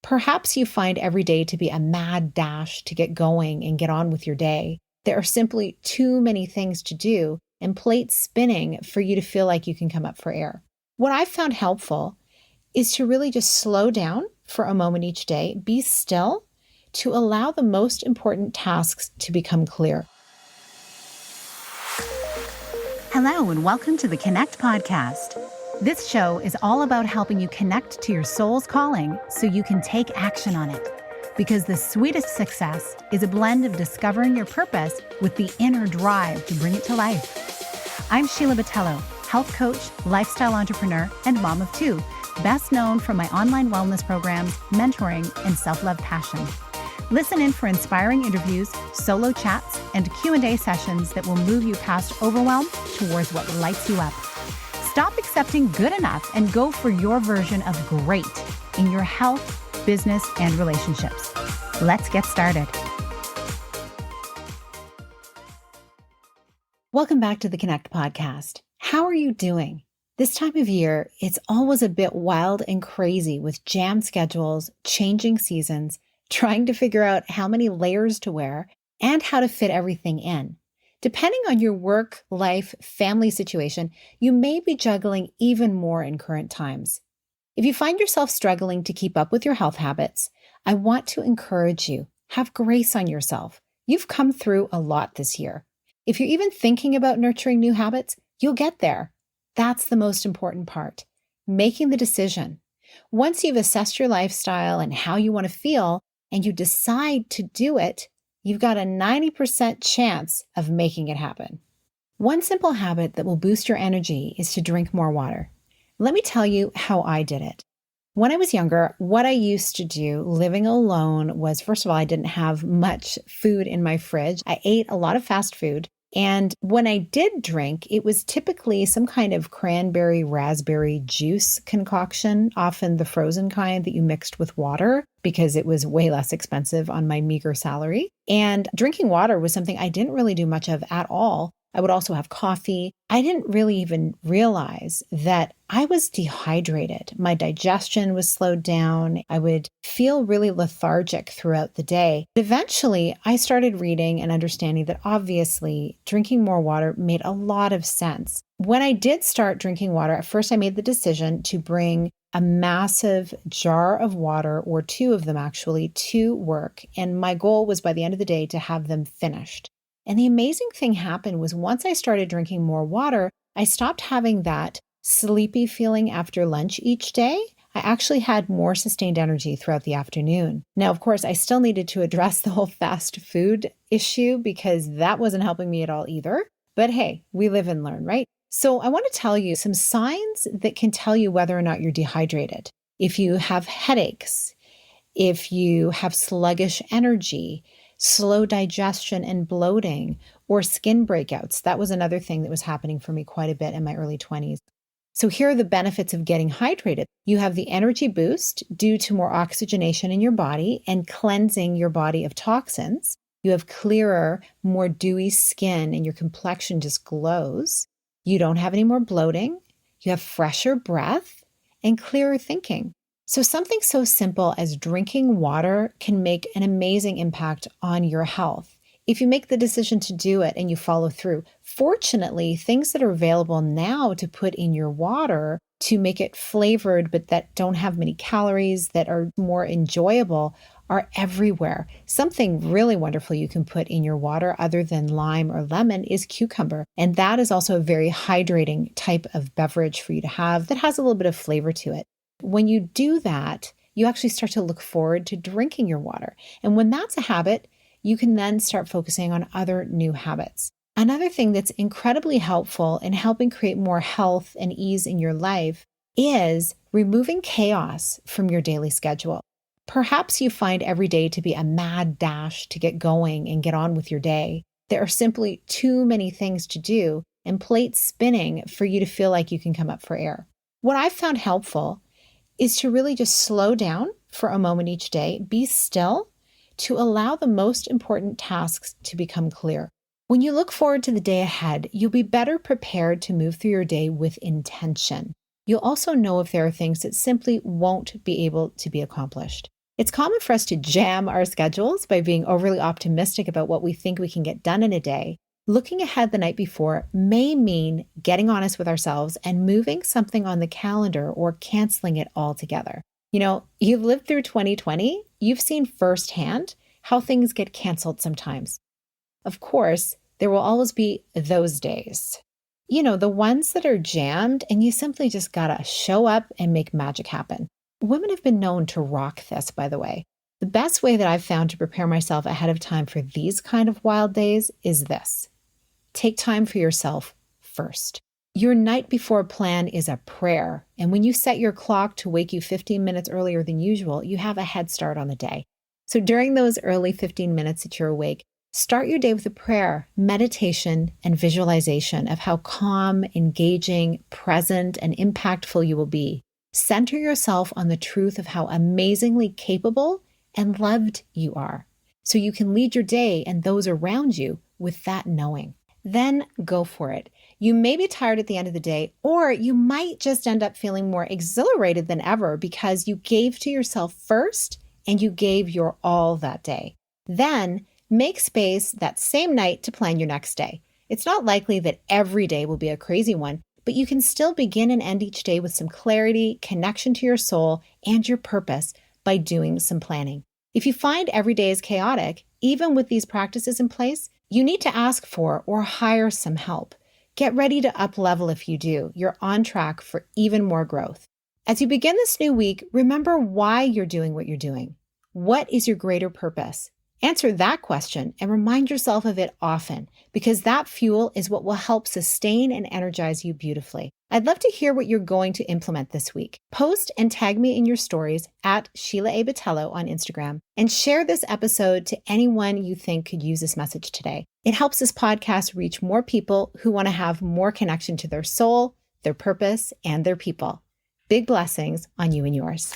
Perhaps you find every day to be a mad dash to get going and get on with your day. There are simply too many things to do and plates spinning for you to feel like you can come up for air. What I've found helpful is to really just slow down for a moment each day, be still, to allow the most important tasks to become clear. Hello, and welcome to the Connect podcast. This show is all about helping you connect to your soul's calling so you can take action on it. Because the sweetest success is a blend of discovering your purpose with the inner drive to bring it to life. I'm Sheila, health coach, lifestyle entrepreneur, and mom of two, best known for my online wellness programs, mentoring, and self-love passion. Listen in for inspiring interviews, solo chats, and Q&A sessions that will move you past overwhelm towards what lights you up. Stop accepting good enough and go for your version of great in your health, business, and relationships. Let's get started. Welcome back to the Connect podcast. How are you doing? This time of year, it's always a bit wild and crazy with jammed schedules, changing seasons, trying to figure out how many layers to wear and how to fit everything in. Depending on your work, life, family situation, you may be juggling even more in current times. If you find yourself struggling to keep up with your health habits, I want to encourage you. Have grace on yourself. You've come through a lot this year. If you're even thinking about nurturing new habits, you'll get there. That's the most important part, making the decision. Once you've assessed your lifestyle and how you want to feel, and you decide to do it, you've got a 90% chance of making it happen. One simple habit that will boost your energy is to drink more water. Let me tell you how I did it. When I was younger, what I used to do living alone was, first of all, I didn't have much food in my fridge. I ate a lot of fast food. And when I did drink, it was typically some kind of cranberry raspberry juice concoction, often the frozen kind that you mixed with water because it was way less expensive on my meager salary. And drinking water was something I didn't really do much of at all. I would also have coffee. I didn't really even realize that I was dehydrated. My digestion was slowed down. I would feel really lethargic throughout the day. Eventually, I started reading and understanding that obviously drinking more water made a lot of sense. When I did start drinking water, at first I made the decision to bring a massive jar of water, or two of them actually, to work. And my goal was by the end of the day to have them finished. And the amazing thing happened was once I started drinking more water, I stopped having that sleepy feeling after lunch each day. I actually had more sustained energy throughout the afternoon. Now, of course, I still needed to address the whole fast food issue because that wasn't helping me at all either. But hey, we live and learn, right? So I want to tell you some signs that can tell you whether or not you're dehydrated. If you have headaches, if you have sluggish energy, slow digestion and bloating, or skin breakouts. That was another thing that was happening for me quite a bit in my early 20s. So here are the benefits of getting hydrated. You have the energy boost due to more oxygenation in your body and cleansing your body of toxins. You have clearer, more dewy skin and your complexion just glows. You don't have any more bloating. You have fresher breath and clearer thinking. So something so simple as drinking water can make an amazing impact on your health. If you make the decision to do it and you follow through, fortunately, things that are available now to put in your water to make it flavored, but that don't have many calories, that are more enjoyable, are everywhere. Something really wonderful you can put in your water other than lime or lemon is cucumber. And that is also a very hydrating type of beverage for you to have that has a little bit of flavor to it. When you do that, you actually start to look forward to drinking your water. And when that's a habit, you can then start focusing on other new habits. Another thing that's incredibly helpful in helping create more health and ease in your life is removing chaos from your daily schedule. Perhaps you find every day to be a mad dash to get going and get on with your day. There are simply too many things to do and plates spinning for you to feel like you can come up for air. What I've found helpful is to really just slow down for a moment each day, be still, to allow the most important tasks to become clear. When you look forward to the day ahead, you'll be better prepared to move through your day with intention. You'll also know if there are things that simply won't be able to be accomplished. It's common for us to jam our schedules by being overly optimistic about what we think we can get done in a day. Looking ahead the night before may mean getting honest with ourselves and moving something on the calendar or canceling it altogether. You've lived through 2020. You've seen firsthand how things get canceled sometimes. Of course, there will always be those days. The ones that are jammed and you simply just gotta show up and make magic happen. Women have been known to rock this, by the way. The best way that I've found to prepare myself ahead of time for these kind of wild days is this. Take time for yourself first. Your night before plan is a prayer, and when you set your clock to wake you 15 minutes earlier than usual, you have a head start on the day. So during those early 15 minutes that you're awake, start your day with a prayer, meditation, and visualization of how calm, engaging, present, and impactful you will be. Center yourself on the truth of how amazingly capable and loved you are, so you can lead your day and those around you with that knowing. Then go for it. You may be tired at the end of the day, or you might just end up feeling more exhilarated than ever because you gave to yourself first and you gave your all that day. Then make space that same night to plan your next day. It's not likely that every day will be a crazy one, but you can still begin and end each day with some clarity, connection to your soul, and your purpose by doing some planning. If you find every day is chaotic, even with these practices in place, you need to ask for or hire some help. Get ready to up-level if you do. You're on track for even more growth. As you begin this new week, remember why you're doing what you're doing. What is your greater purpose? Answer that question and remind yourself of it often, because that fuel is what will help sustain and energize you beautifully. I'd love to hear what you're going to implement this week. Post and tag me in your stories at Sheila A. Botello on Instagram, and share this episode to anyone you think could use this message today. It helps this podcast reach more people who want to have more connection to their soul, their purpose, and their people. Big blessings on you and yours.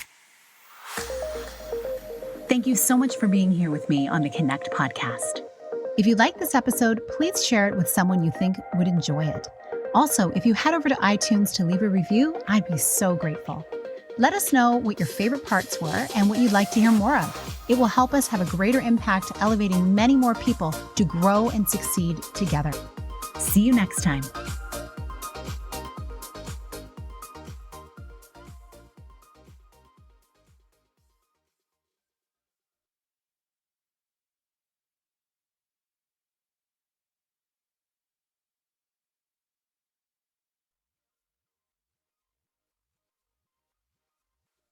Thank you so much for being here with me on the Connect podcast. If you like this episode, please share it with someone you think would enjoy it. Also, if you head over to iTunes to leave a review, I'd be so grateful. Let us know what your favorite parts were and what you'd like to hear more of. It will help us have a greater impact, elevating many more people to grow and succeed together. See you next time.